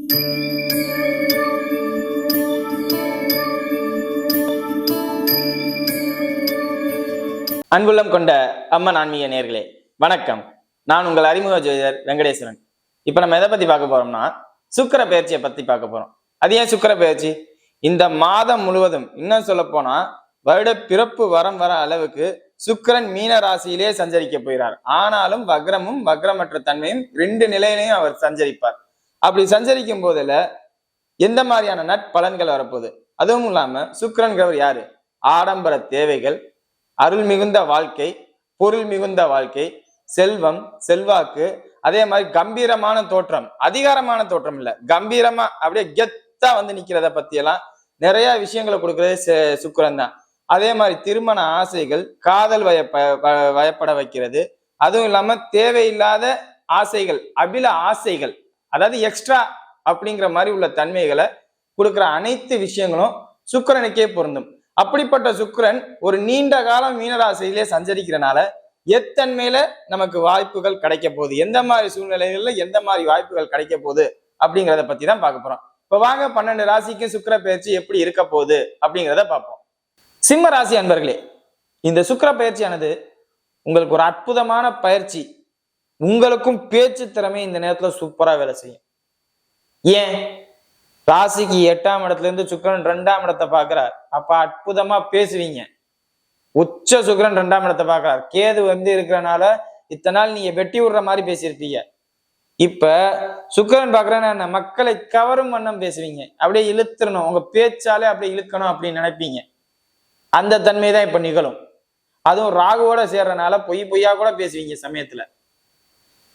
அன்புள்ளம் கொண்ட அம்மன் ஆன்மீக நேயர்களே வணக்கம். நான் உங்கள் அறிமுக ஜோதிடர் வெங்கடேஸ்வரன். இப்ப நம்ம எதை பத்தி பார்க்க போறோம்னா சுக்கிர பெயர்ச்சியை பத்தி பார்க்க போறோம். அது ஏன் சுக்கிர பெயர்ச்சி? இந்த மாதம் முழுவதும், இன்னும் சொல்ல போனா வருட பிறப்பு வரம் வர அளவுக்கு சுக்கிரன் மீன ராசியிலே சஞ்சரிக்க போகிறார். ஆனாலும் வக்ரமும் வக்ரமற்ற தன்மையும் 2 நிலையிலையும் அவர் சஞ்சரிப்பார். அப்படி சஞ்சரிக்கும் போதுல எந்த மாதிரியான நற்பலன்கள் வரப்போகுது? அதுவும் இல்லாம சுக்கிரன்கிறவர் யாரு? ஆடம்பர தேவைகள், அருள் மிகுந்த வாழ்க்கை, பொருள் மிகுந்த வாழ்க்கை, செல்வம், செல்வாக்கு, அதே மாதிரி கம்பீரமான தோற்றம், அதிகாரமான தோற்றம் இல்ல, கம்பீரமா அப்படியே கெத்தா வந்து நிக்கிறத பத்தி எல்லாம் நிறைய விஷயங்களை கொடுக்கறது சுக்கிரன் தான். அதே மாதிரி திருமண ஆசைகள், காதல் வயப்பட வைக்கிறது. அதுவும் இல்லாம தேவையில்லாத ஆசைகள், அபில ஆசைகள், அதாவது எக்ஸ்ட்ரா அப்படிங்கிற மாதிரி உள்ள தன்மைகளை கொடுக்குற அனைத்து விஷயங்களும் சுக்கிரனுக்கே பொருந்தும். அப்படிப்பட்ட சுக்கிரன் ஒரு நீண்ட காலம் மீனராசியிலே சஞ்சரிக்கிறனால எத்தன்மையில நமக்கு வாய்ப்புகள் கிடைக்க போகுது, எந்த மாதிரி சூழ்நிலைகள்ல எந்த மாதிரி வாய்ப்புகள் கிடைக்க போகுது அப்படிங்கிறத பத்தி தான் பார்க்க போறோம். இப்ப வாங்க 12 ராசிக்கும் சுக்கிர பயிற்சி எப்படி இருக்க போகுது அப்படிங்கிறத பார்ப்போம். சிம்ம ராசி அன்பர்களே, இந்த சுக்கிர பயிற்சியானது உங்களுக்கு ஒரு அற்புதமான பயிற்சி. உங்களுக்கும் பேச்சு திறமை இந்த நேரத்துல சூப்பரா வேலை செய்யும். ஏன்? ராசிக்கு 8ஆம் இடத்துல இருந்து சுக்கிரன் 2ஆம் இடத்தை பார்க்கிறார். அப்ப அற்புதமா பேசுவீங்க. உச்ச சுக்கிரன் 2ஆம் இடத்தை பார்க்கிறார். கேது வந்து இருக்கிறனால இத்தனை நாள் நீங்க வெட்டி விடுற மாதிரி பேசியிருப்பீங்க. இப்ப சுக்கிரன் பார்க்கறேன்னா மக்களை கவரும் வண்ணம் பேசுவீங்க. அப்படியே இழுத்துறணும், உங்க பேச்சாலே அப்படியே இழுக்கணும் அப்படின்னு நினைப்பீங்க. அந்த தன்மை தான் இப்ப நிகழும். அதுவும் ராகுவோட சேர்றதுனால பொய்யா கூட பேசுவீங்க சமயத்துல.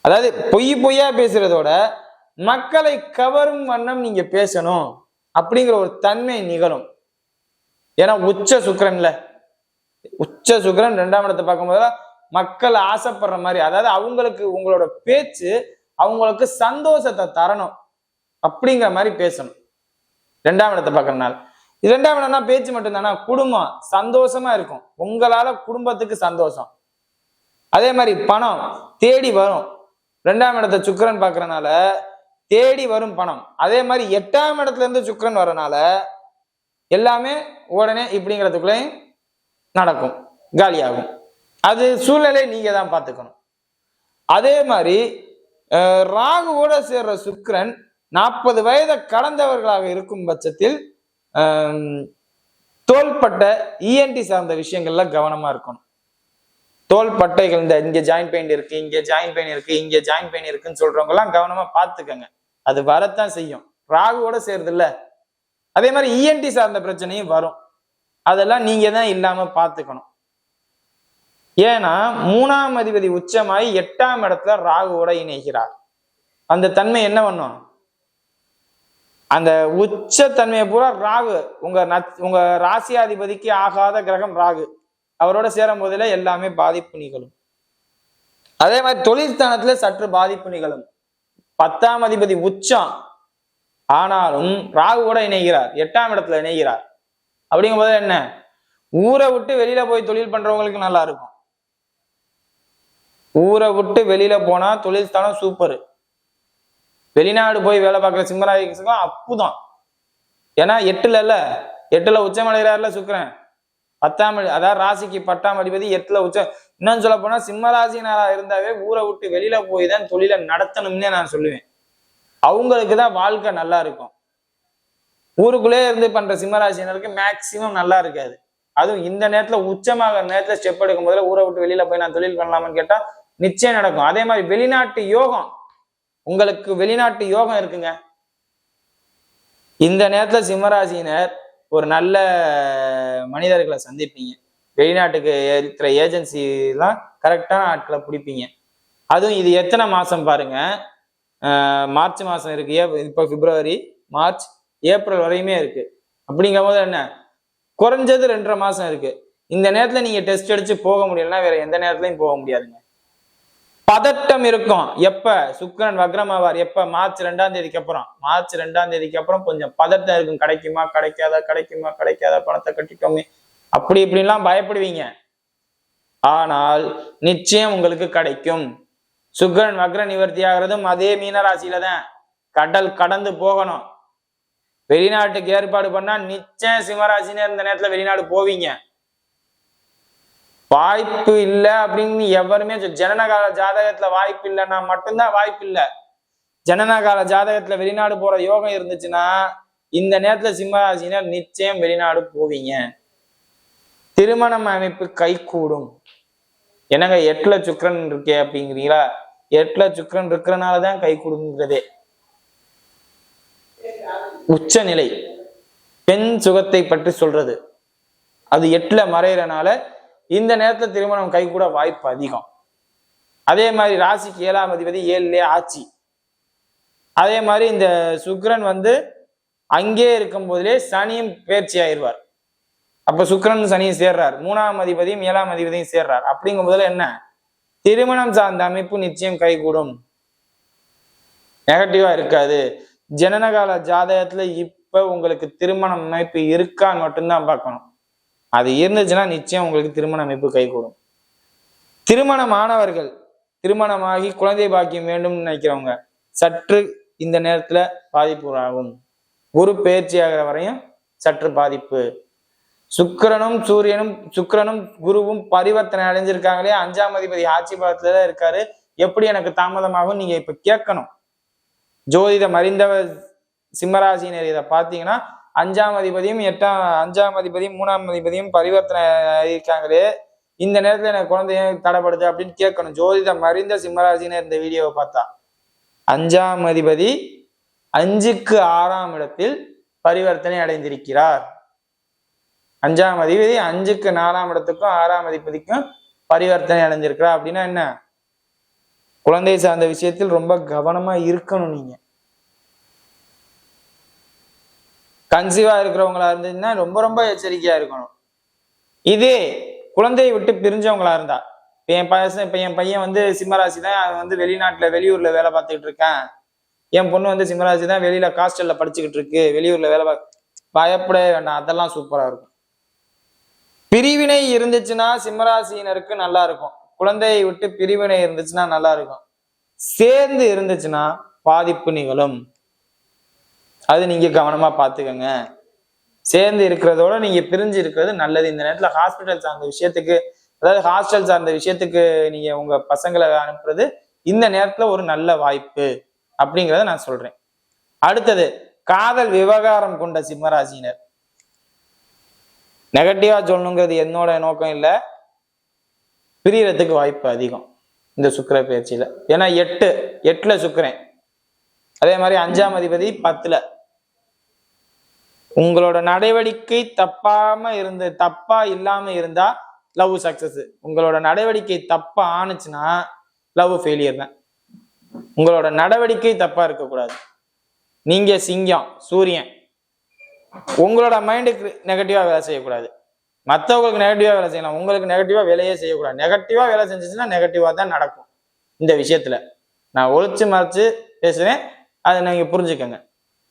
அதாவது பொய்யா பேசுறதோட மக்களை கவரும் வண்ணம் நீங்க பேசணும் அப்படிங்கிற ஒரு தன்மை நிகழும். ஏன்னா உச்ச சுக்கிரன்ல, உச்ச சுக்கிரன் 2ஆம் இடத்தை பார்க்கும்போது மக்கள் ஆசைப்படுற மாதிரி, அதாவது அவங்களுக்கு உங்களோட பேச்சு அவங்களுக்கு சந்தோஷத்தை தரணும் அப்படிங்கிற மாதிரி பேசணும். 2ஆம் இடத்தை பார்க்கறதுனால 2ஆம் இடம்னா பேச்சு மட்டும்தானா, குடும்பம் சந்தோஷமா இருக்கும். உங்களால குடும்பத்துக்கு சந்தோஷம். அதே மாதிரி பணம் தேடி வரும். 2ஆம் இடத்தை சுக்கிரன் பார்க்கறதுனால தேடி வரும் பணம். அதே மாதிரி 8ஆம் இடத்துல இருந்து சுக்கிரன் வரனால எல்லாமே உடனே இப்படிங்கிறதுக்குள்ளேயும் நடக்கும், காலியாகும். அது சூழ்நிலை நீங்க தான் பார்த்துக்கணும். அதே மாதிரி ராகுவோட சேர்ற சுக்கிரன் 40 வயதை கடந்தவர்களாக இருக்கும் பட்சத்தில் தோள்பட்ட இஎன்டி சார்ந்த விஷயங்கள்ல கவனமா இருக்கணும். தோள்பட்டைகள், இந்த இங்க ஜாயின் பெயின் இருக்கு, இங்க ஜாயின் பெயின் இருக்கு, இங்க ஜாயின் பெயின் இருக்குன்னு சொல்றவங்க எல்லாம் கவனமா பார்த்துக்கங்க. அது வரத்தான் செய்யும், ராகுவோட சேருது இல்ல. அதே மாதிரி இஎன்டி சார்ந்த பிரச்சனையும் வரும். அதெல்லாம் நீங்க தான் இல்லாம பார்த்துக்கணும். ஏன்னா 3ஆம் அதிபதி உச்சமாய் 8ஆம் இடத்துல ராகுவோட இணைகிறார். அந்த தன்மை என்ன பண்ணும்? அந்த உச்ச தன்மையை பூரா ராகு, உங்க ராசியாதிபதிக்கு ஆகாத கிரகம் ராகு, அவரோட சேரும் போதில எல்லாமே பாதிப்பு நிகழும். அதே மாதிரி தொழில் ஸ்தானத்துல சற்று பாதிப்பு நிகழும். 10ஆம் அதிபதி உச்சம், ஆனாலும் ராகுவோட இணைகிறார், 8ஆம் இடத்துல இணைகிறார். அப்படிங்கும் போது என்ன, ஊரை விட்டு வெளியில போய் தொழில் பண்றவங்களுக்கு நல்லா இருக்கும். ஊரை விட்டு வெளியில போனா தொழில் ஸ்தானம் சூப்பரு. வெளிநாடு போய் வேலை பார்க்குற சிம்மராசிக்கும் அப்புதான். ஏன்னா 8ல உச்சமடைகிறார்ல சுக்கிரன். 10ஆம் அதாவது ராசிக்கு 10ஆம் அதிபதி 8ல உச்சம். இன்னும் சொல்ல போனா சிம்மராசினாரா இருந்தாவே ஊரை விட்டு வெளியில போய் தான் தொழிலை நடத்தணும்னே நான் சொல்லுவேன். அவங்களுக்கு தான் வாழ்க்கை நல்லா இருக்கும். ஊருக்குள்ளே இருந்து பண்ற சிம்மராசினருக்கு மேக்சிமம் நல்லா இருக்காது. அதுவும் இந்த நேரத்துல உச்சமாக நேரத்துல ஸ்டெப் எடுக்கும் போதுல ஊரை விட்டு வெளியில போய் நான் தொழில் பண்ணலாமான்னு கேட்டா நிச்சயம் நடக்கும். அதே மாதிரி வெளிநாட்டு யோகம், உங்களுக்கு வெளிநாட்டு யோகம் இருக்குங்க. இந்த நேரத்துல சிம்மராசினர் ஒரு நல்ல மனிதர்களை சந்திப்பீங்க. வெளிநாட்டுக்கு இருக்கிற ஏஜென்சி எல்லாம் கரெக்டான ஆட்களை பிடிப்பீங்க. அதுவும் இது எத்தனை மாசம் பாருங்க, மார்ச் மாசம் இருக்கு, இப்போ பிப்ரவரி, மார்ச், ஏப்ரல் வரையுமே இருக்கு. அப்படிங்கும் போது என்ன, குறைஞ்சது 2.5 மாசம் இருக்கு. இந்த நேரத்துல நீங்க டெஸ்ட் அடிச்சு போக முடியலன்னா வேற எந்த நேரத்துலயும் போக முடியாதுங்க. பதட்டம் இருக்கும். எப்ப சுக்கிரன் வக்ரமாவார்? எப்ப? மார்ச் 2ஆம் தேதிக்கு அப்புறம். மார்ச் 2ஆம் தேதிக்கு அப்புறம் கொஞ்சம் பதட்டம் இருக்கும். கிடைக்குமா கிடைக்காத, பணத்தை கட்டிட்டோமே, அப்படி இப்படின்லாம் பயப்படுவீங்க. ஆனால் நிச்சயம் உங்களுக்கு கிடைக்கும். சுக்கிரன் வக்ர நிவர்த்தி ஆகிறதும் அதே மீனராசியில தான். கடல் கடந்து போகணும். வெளிநாட்டுக்கு ஏற்பாடு பண்ணா நிச்சயம் சிம்மராசினர் இந்த நேரத்துல வெளிநாடு போவீங்க. வாய்ப்பு இல்லை அப்படின்னு எவருமே ஜனனகால ஜாதகத்துல வாய்ப்பு இல்லைன்னா மட்டும்தான் வாய்ப்பு இல்லை. ஜனனகால ஜாதகத்துல வெளிநாடு போற யோகம் இருந்துச்சுன்னா இந்த நேரத்துல சிம்மராசினர் நிச்சயம் வெளிநாடு போவீங்க. திருமணம் அமைப்பு கை கூடும். என்னங்க 8ல சுக்கிரன் இருக்கே அப்படிங்கிறீங்களா? 8ல சுக்கிரன் இருக்கிறனாலதான் கை கூடுங்கிறதே. உச்சநிலை பெண் சுகத்தை பற்றி சொல்றது. அது 8ல மறையிறனால இந்த நேரத்துல திருமணம் கை கூட வாய்ப்பு அதிகம். அதே மாதிரி ராசிக்கு 7ஆம் அதிபதி 7லே ஆட்சி. அதே மாதிரி இந்த சுக்கிரன் அங்கே இருக்கும் போதிலே சனியும் பயிற்சி ஆயிடுவார். அப்ப சுக்கிரன் சனியும் சேர்றார். 3ஆம் அதிபதியும் 7ஆம் அதிபதியும் சேர்றார். அப்படிங்கும் போதுல என்ன, திருமணம் சார்ந்த அமைப்பு நிச்சயம் கைகூடும். நெகட்டிவா இருக்காது. ஜனனகால ஜாதகத்துல இப்ப உங்களுக்கு திருமண அமைப்பு இருக்கான்னு மட்டும்தான் பார்க்கணும். அது இருந்துச்சுன்னா நிச்சயம் உங்களுக்கு திருமண அமைப்பு கைகூடும். திருமணமானவர்கள், திருமணமாகி குழந்தை பாக்கியம் வேண்டும்னு நினைக்கிறவங்க சற்று இந்த நேரத்துல பாதிப்பு ஆகும். குரு பயிற்சி ஆகிற வரையும் சற்று பாதிப்பு. சுக்கிரனும் குருவும் பரிவர்த்தனை அடைஞ்சிருக்காங்களே. 5ஆம் அதிபதி ஆட்சி பாவத்துலதான் இருக்காரு. எப்படி எனக்கு தாமதமாகும் நீங்க இப்ப கேட்கணும். ஜோதிடம் அறிந்தவர் சிம்மராசினர் இதை பார்த்தீங்கன்னா 5ஆம் அதிபதியும் 5ஆம் அதிபதியும் 3ஆம் அதிபதியும் பரிவர்த்தனை இருக்காங்களே, இந்த நேரத்துல எனக்கு குழந்தைய தடைப்படுது அப்படின்னு கேட்கணும். ஜோதிடம் அறிந்த சிம்மராசினர் இந்த வீடியோவை பார்த்தா 5ஆம் அதிபதி 5க்கு 6ஆம் இடத்தில் பரிவர்த்தனை அடைந்திருக்கிறார். 5ஆம் அதிபதி 5க்கு 4ஆம் இடத்துக்கும் 6ஆம் அதிபதிக்கும் பரிவர்த்தனை அடைஞ்சிருக்கிறார். அப்படின்னா என்ன, குழந்தை சார்ந்த விஷயத்தில் ரொம்ப கவனமா இருக்கணும். நீங்க கன்சீவா இருக்கிறவங்களா இருந்ததுன்னா ரொம்ப ரொம்ப எச்சரிக்கையா இருக்கணும். இதே குழந்தையை விட்டு பிரிஞ்சவங்களா இருந்தா, இப்ப என் பையன் சிம்மராசி தான், அவன் வெளிநாட்டுல வெளியூர்ல வேலை பார்த்துக்கிட்டு இருக்கான், என் பொண்ணு சிம்மராசி தான், வெளியில ஹாஸ்டல்ல படிச்சுக்கிட்டு இருக்கு, வெளியூர்ல வேலை பயப்படவே வேண்டாம். அதெல்லாம் சூப்பரா இருக்கும். பிரிவினை இருந்துச்சுன்னா சிம்மராசியினருக்கு நல்லா இருக்கும். குழந்தையை விட்டு பிரிவினை இருந்துச்சுன்னா நல்லா இருக்கும். சேர்ந்து இருந்துச்சுன்னா பாதிப்பு நிகழும். அது நீங்க கவனமா பாத்துக்கோங்க. சேர்ந்து இருக்கிறதோட நீங்க பிரிஞ்சு இருக்கிறது நல்லது. இந்த நேரத்துல ஹாஸ்பிட்டல் சார்ந்த விஷயத்துக்கு, அதாவது ஹாஸ்டல் சார்ந்த விஷயத்துக்கு நீங்க உங்க பசங்களை அனுப்புறது இந்த நேரத்துல ஒரு நல்ல வாய்ப்பு அப்படிங்கிறத நான் சொல்றேன். அடுத்தது, காதல் விவகாரம் கொண்ட சிம்மராசினர். நெகட்டிவா சொல்லணுங்கிறது என்னோட நோக்கம் இல்லை. பிரியறதுக்கு வாய்ப்பு அதிகம் இந்த சுக்கிர பயிற்சியில. ஏன்னா 8ல சுக்கிரன், அதே மாதிரி 5ஆம் அதிபதி 10ல. உங்களோட நடவடிக்கை தப்பா இல்லாம இருந்தா லவ் சக்சஸ். உங்களோட நடவடிக்கை தப்பா ஆணுச்சுன்னா லவ் ஃபெயிலியர் தான். உங்களோட நடவடிக்கை தப்பா இருக்கக்கூடாது. நீங்க சிங்கம், சூரியன், உங்களோட மைண்டுக்கு நெகட்டிவா வேலை செய்யக்கூடாது. மற்றவங்களுக்கு நெகட்டிவா வேலை செய்யலாம், உங்களுக்கு நெகட்டிவா வேலையே செய்யக்கூடாது. நெகட்டிவா வேலை செஞ்சிச்சுன்னா நெகட்டிவா தான் நடக்கும். இந்த விஷயத்துல நான் ஒழிச்சு மறைச்சு பேசுறேன், அதை நீங்க புரிஞ்சுக்கோங்க.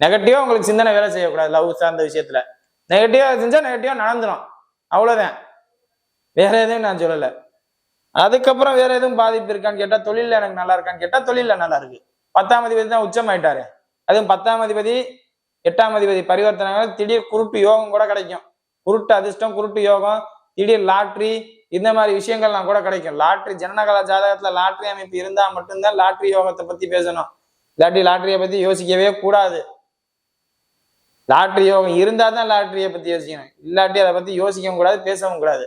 நெகட்டிவா உங்களுக்கு சிந்தனை வேலை செய்யக்கூடாது. லவ் சார்ந்த விஷயத்துல நெகட்டிவா செஞ்சா நெகட்டிவா நடந்துடும், அவ்வளவுதான். வேற எதுவும் நான் சொல்லல. அதுக்கப்புறம் வேற எதுவும் பாதிப்பு இருக்கான்னு கேட்டா, தொழில எனக்கு நல்லா இருக்கான்னு கேட்டா தொழில நல்லா இருக்கு. 10ஆம் அதிபதி தான் உச்சம் ஆயிட்டாரு. அதுவும் 10ஆம் அதிபதி 8ஆம் அதிபதி பரிவர்த்தனை, திடீர் குருட்டு யோகம் கூட கிடைக்கும். குருட்டு அதிர்ஷ்டம், குருட்டு யோகம், திடீர் லாட்ரி, இந்த மாதிரி விஷயங்கள்லாம் கூட கிடைக்கும். லாட்ரி ஜனனகால ஜாதகத்துல லாட்ரி அமைப்பு இருந்தா மட்டும்தான் லாட்ரி யோகத்தை பத்தி பேசணும். இல்லாட்டி லாட்ரியை பத்தி யோசிக்கவே கூடாது. லாட்ரி யோகம் இருந்தா தான் லாட்ரியை பத்தி யோசிக்கணும், இல்லாட்டி அதை பத்தி யோசிக்கவும் கூடாது, பேசவும் கூடாது.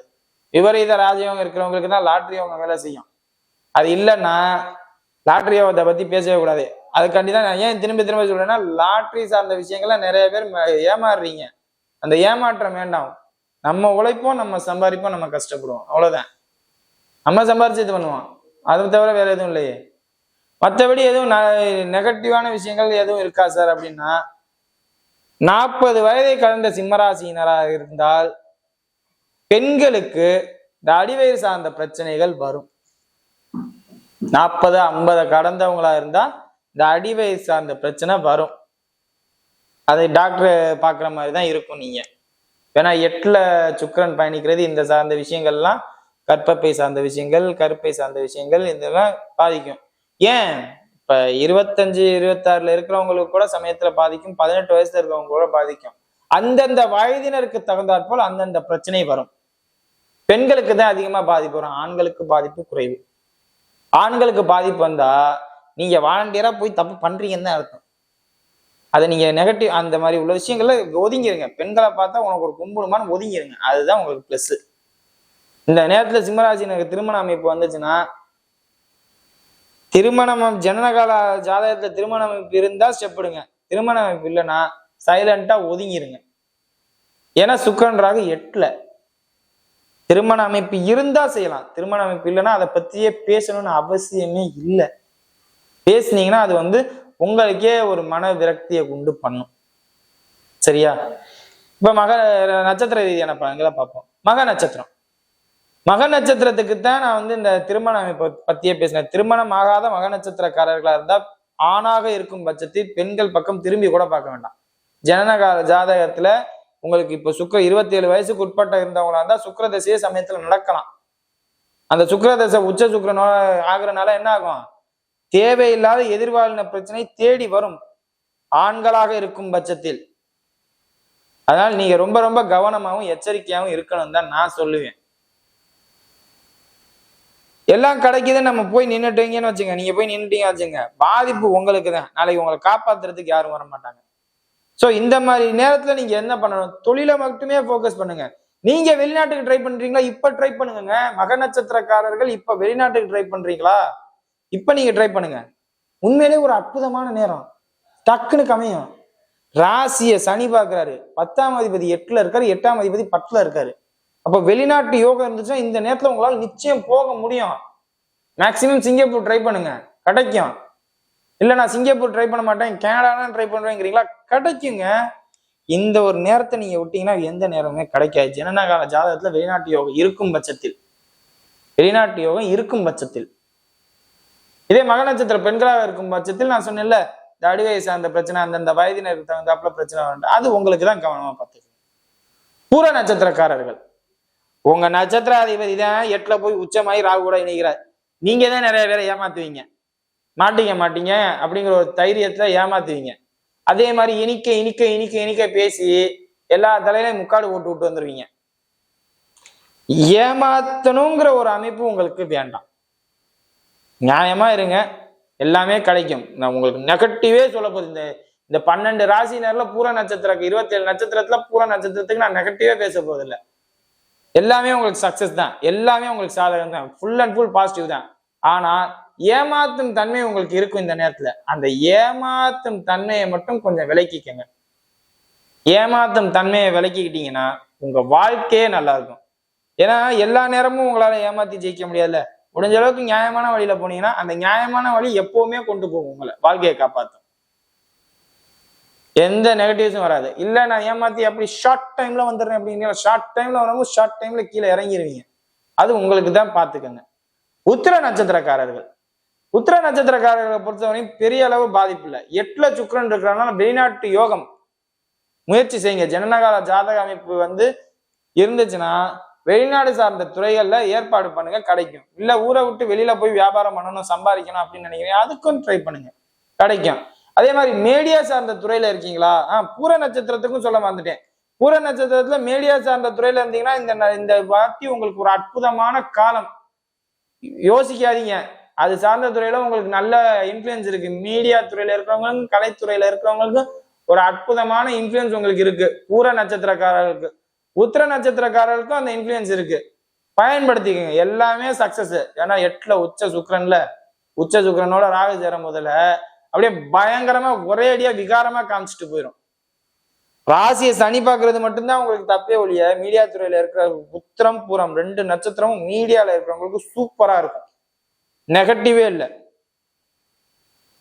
விபரீத ராஜயோகம் இருக்கிறவங்களுக்கு தான் லாட்ரி யோகம் வேலை செய்யும். அது இல்லைன்னா லாட்ரி யோகத்தை பத்தி பேசவே கூடாது. அதுக்காண்டிதான் நான் ஏன் திரும்ப திரும்ப சொல்றேன்னா, லாட்ரி சார்ந்த விஷயங்கள்ல நிறைய பேர் ஏமாறுறீங்க. அந்த ஏமாற்றம் வேண்டாம். நம்ம உழைப்போம், நம்ம சம்பாதிப்போம், நம்ம கஷ்டப்படுவோம், அவ்வளவுதான். நம்ம சம்பாரிச்சு இது பண்ணுவோம், அதை தவிர வேற எதுவும் இல்லையே. மற்றபடி எதுவும் நெகட்டிவான விஷயங்கள் எதுவும் இருக்கா சார் அப்படின்னா, 40 வயதை கடந்த சிம்மராசியினராக இருந்தால் பெண்களுக்கு இந்த அடிவயிறு சார்ந்த பிரச்சனைகள் வரும். 40, 50 கடந்தவங்களா இருந்தா இந்த அடிவயிறு சார்ந்த பிரச்சனை வரும். அதை டாக்டர் பார்க்குற மாதிரி தான் இருக்கும். நீங்க ஏன்னா 8ல சுக்கிரன் பயணிக்கிறது, இந்த சார்ந்த விஷயங்கள்லாம், கற்பப்பை சார்ந்த விஷயங்கள், கருப்பை சார்ந்த விஷயங்கள், இதெல்லாம் பாதிக்கும். ஏன் இப்ப இப்ப 25, 26 இருக்கிறவங்களுக்கு கூட சமயத்துல பாதிக்கும், 18 வயசுல இருக்கிறவங்க கூட பாதிக்கும். அந்தந்த வயதினருக்கு தகுந்தாற்போல் அந்தந்த பிரச்சனை வரும். பெண்களுக்கு தான் அதிகமா பாதிப்பு வரும், ஆண்களுக்கு பாதிப்பு குறைவு. ஆண்களுக்கு பாதிப்பு வந்தா நீங்க வாலண்டியரா போய் தப்பு பண்றீங்கன்னு தான் அர்த்தம். அதை நீங்க நெகட்டிவ் அந்த மாதிரி உள்ள விஷயங்கள்ல ஒதுங்கிருங்க. பெண்களை பார்த்தா உனக்கு ஒரு கும்பிடுமான்னு ஒதுங்கிருங்க, அதுதான் உங்களுக்கு பிளஸ். இந்த நேரத்துல சிம்மராசினருக்கு திருமண அமைப்பு வந்துச்சுன்னா, திருமணம் ஜனனகால ஜாதகத்துல திருமண அமைப்பு இருந்தா ஸ்டெப் எடுங்க, திருமண அமைப்பு இல்லைன்னா சைலண்டா ஒதுங்கிருங்க. ஏன்னா சுக்கிரன் 8ல. திருமண அமைப்பு இருந்தா செய்யலாம், திருமண அமைப்பு இல்லைன்னா அதை பத்தியே பேசணும்னு அவசியமே இல்லை. பேசுனீங்கன்னா அது உங்களுக்கே ஒரு மன விரக்தியை உண்டு பண்ணும். சரியா? இப்ப மக நட்சத்திர ரீதியான பலன்களை பார்ப்போம். மக நட்சத்திரம், மக நட்சத்திரத்துக்கு தான் நான் இந்த திருமண அமைப்பை பத்தியே பேசினேன். திருமணம் ஆகாத மக நட்சத்திரக்காரர்களா இருந்தா ஆணாக இருக்கும் பட்சத்தில் பெண்கள் பக்கம் திரும்பி கூட பார்க்க வேண்டாம். ஜனனகால ஜாதகத்துல உங்களுக்கு இப்ப 27 வயசுக்கு உட்பட்ட இருந்தவங்களா இருந்தா சுக்கிர தசையே சமயத்துல நடக்கலாம். அந்த சுக்கிர தசை உச்ச சுக்கிரனோட ஆகுறதுனால என்ன ஆகும், தேவையில்லாத எதிர்வாழின பிரச்சனை தேடி வரும் ஆண்களாக இருக்கும் பட்சத்தில். அதனால நீங்க ரொம்ப ரொம்ப கவனமாகவும் எச்சரிக்கையாகவும் இருக்கணும் தான் நான் சொல்லுவேன். எல்லாம் கிடைக்குதுன்னு நம்ம போய் நின்றுட்டீங்கன்னு வச்சுங்க, நீங்க போய் நின்றுட்டீங்க வச்சுங்க, பாதிப்பு உங்களுக்கு தான். நாளைக்கு உங்களை காப்பாத்துறதுக்கு யாரும் வர மாட்டாங்க. சோ இந்த மாதிரி நேரத்துல நீங்க என்ன பண்ணணும், தொழிலை மட்டுமே போக்கஸ் பண்ணுங்க. நீங்க வெளிநாட்டுக்கு ட்ரை பண்றீங்களா, இப்ப ட்ரை பண்ணுங்க. மக நட்சத்திரக்காரர்கள் இப்ப வெளிநாட்டுக்கு ட்ரை பண்றீங்களா, இப்ப நீங்க ட்ரை பண்ணுங்க. உண்மையிலே ஒரு அற்புதமான நேரம், டக்குன்னு கமையும். ராசிய சனி பாக்குறாரு, 10ஆம் அதிபதி 8ல இருக்காரு, 8ஆம் அதிபதி 10ல இருக்காரு. அப்ப வெளிநாட்டு யோகம் இருந்துச்சுன்னா இந்த நேரத்துல உங்களால நிச்சயம் போக முடியும். மேக்சிமம் சிங்கப்பூர் ட்ரை பண்ணுங்க, கிடைக்கும். இல்ல நான் சிங்கப்பூர் ட்ரை பண்ண மாட்டேன், கனடா ட்ரை பண்றேங்கிறீங்களா, கிடைக்குங்க. இந்த ஒரு நேரத்தை நீங்க விட்டீங்கன்னா எந்த நேரமே கிடைக்காது. ஜனனகால ஜாதகத்துல வெளிநாட்டு யோகம் இருக்கும் பட்சத்தில், வெளிநாட்டு யோகம் இருக்கும் பட்சத்தில். இதே மக நட்சத்திர பெண்களாக இருக்கும் பட்சத்தில் நான் சொன்னேன்ல, இந்த அடிவயை சார்ந்த பிரச்சனை, அந்தந்த வயதினருக்கு தகுந்தாப்புல பிரச்சனை வேண்டாம், அது உங்களுக்கு தான் கவனமா பார்த்துக்கணும். பூர நட்சத்திரக்காரர்கள், உங்க நட்சத்திராதிபதி தான் 8ல போய் உச்சமாயி ராகு கூட இணைகிறார். நீங்க தான் நிறைய பேரை ஏமாத்துவீங்க, மாட்டீங்க அப்படிங்கிற ஒரு தைரியத்துல ஏமாத்துவீங்க. அதே மாதிரி இனிக்க இனிக்க இனிக்க இனிக்க பேசி எல்லா தலையிலையும் முக்காடு போட்டு விட்டு வந்துருவீங்க. ஏமாத்தணுங்கிற ஒரு அமைப்பு உங்களுக்கு வேண்டாம். நியாயமா இருங்க, எல்லாமே கிடைக்கும். நான் உங்களுக்கு நெகட்டிவே சொல்ல போகுது. இந்த 12 ராசினர்ல பூர நட்சத்திரம் 27 நட்சத்திரத்துல பூர நட்சத்திரத்துக்கு நான் நெகட்டிவே பேச போதில்லை. எல்லாமே உங்களுக்கு சக்சஸ் தான், எல்லாமே உங்களுக்கு சாதகம் தான், ஃபுல் அண்ட் ஃபுல் பாசிட்டிவ் தான். ஆனா ஏமாத்தும் தன்மை உங்களுக்கு இருக்கும் இந்த நேரத்துல. அந்த ஏமாத்தும் தன்மையை மட்டும் கொஞ்சம் விலக்கிக்கங்க. ஏமாத்தும் தன்மையை விலக்கிக்கிட்டீங்கன்னா உங்க வாழ்க்கையே நல்லா இருக்கும். ஏன்னா எல்லா நேரமும் உங்களால ஏமாத்தி ஜெயிக்க முடியாதுல்ல. முடிஞ்ச அளவுக்கு நியாயமான வழியில போனீங்கன்னா அந்த நியாயமான வழி எப்பவுமே கொண்டு போகும், உங்களை வாழ்க்கையை காப்பாற்றும். எந்த நெகட்டிவ்ஸும் வராது. இல்ல நான் ஏமாத்தி அப்படி ஷார்ட் டைம்ல வந்துடுறேன் அப்படிங்கிற, ஷார்ட் டைம்ல வரும்போது ஷார்ட் டைம்ல கீழே இறங்கிடுவீங்க. அது உங்களுக்கு தான் பார்த்துக்கங்க. உத்திர நட்சத்திரக்காரர்கள், உத்திர நட்சத்திரக்காரர்களை பொறுத்தவரையும் பெரிய அளவு பாதிப்பு இல்லை. 8ல சுக்கிரன் இருக்கிறனால வெளிநாட்டு யோகம் முயற்சி செய்யுங்க. ஜனனகால ஜாதக அமைப்பு இருந்துச்சுன்னா வெளிநாடு சார்ந்த துறைகள்ல ஏற்பாடு பண்ணுங்க, கிடைக்கும். இல்ல ஊரை விட்டு வெளியில போய் வியாபாரம் பண்ணணும், சம்பாதிக்கணும் அப்படின்னு நினைக்கிறீங்க, அதுக்கும் ட்ரை பண்ணுங்க, கிடைக்கும். அதே மாதிரி மீடியா சார்ந்த துறையில இருக்கீங்களா, பூர நட்சத்திரத்துக்கும் சொல்ல வந்துட்டேன். பூர நட்சத்திரத்துல மீடியா சார்ந்த துறையில இருந்தீங்கன்னா இந்த வாட்டி உங்களுக்கு ஒரு அற்புதமான காலம். யோசிக்காதீங்க, அது சார்ந்த துறையில உங்களுக்கு நல்ல இன்ஃபுளுன்ஸ் இருக்கு. மீடியா துறையில இருக்கிறவங்களுக்கும் கலைத்துறையில இருக்கிறவங்களுக்கும் ஒரு அற்புதமான இன்ஃபுளுன்ஸ் உங்களுக்கு இருக்கு. பூர நட்சத்திரக்காரர்களுக்கு, உத்திர நட்சத்திரக்காரர்களுக்கும் அந்த இன்ஃபுளுன்ஸ் இருக்கு, பயன்படுத்திக்கோங்க. எல்லாமே சக்சஸ். ஏன்னா 8ல உச்ச சுக்கிரனோட ராகு சேரும் முதல்ல அப்படியே பயங்கரமா ஒரே அடியா விகாரமா காமிச்சிட்டு போயிடும். ராசியை சனி பார்க்கறது மட்டும்தான் உங்களுக்கு தப்பே ஒழிய, மீடியா துறையில இருக்கிற உத்திரம் பூரம் 2 நட்சத்திரமும் மீடியால இருக்கிறவங்களுக்கு சூப்பரா இருக்கும், நெகட்டிவே இல்லை,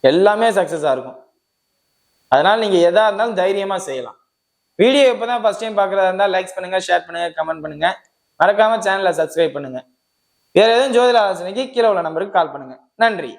எல்லாமே சக்சஸா இருக்கும். அதனால நீங்க எதா இருந்தாலும் தைரியமா செய்யலாம். வீடியோ இப்பதான் ஃபர்ஸ்ட் டைம் பாக்குறதா இருந்தா லைக்ஸ் பண்ணுங்க, ஷேர் பண்ணுங்க, கமெண்ட் பண்ணுங்க, மறக்காம சேனலை சப்ஸ்கிரைப் பண்ணுங்க. வேற எதுவும் ஜோதிட ஆலோசனைக்கு கீழே உள்ள நம்பருக்கு கால் பண்ணுங்க. நன்றி.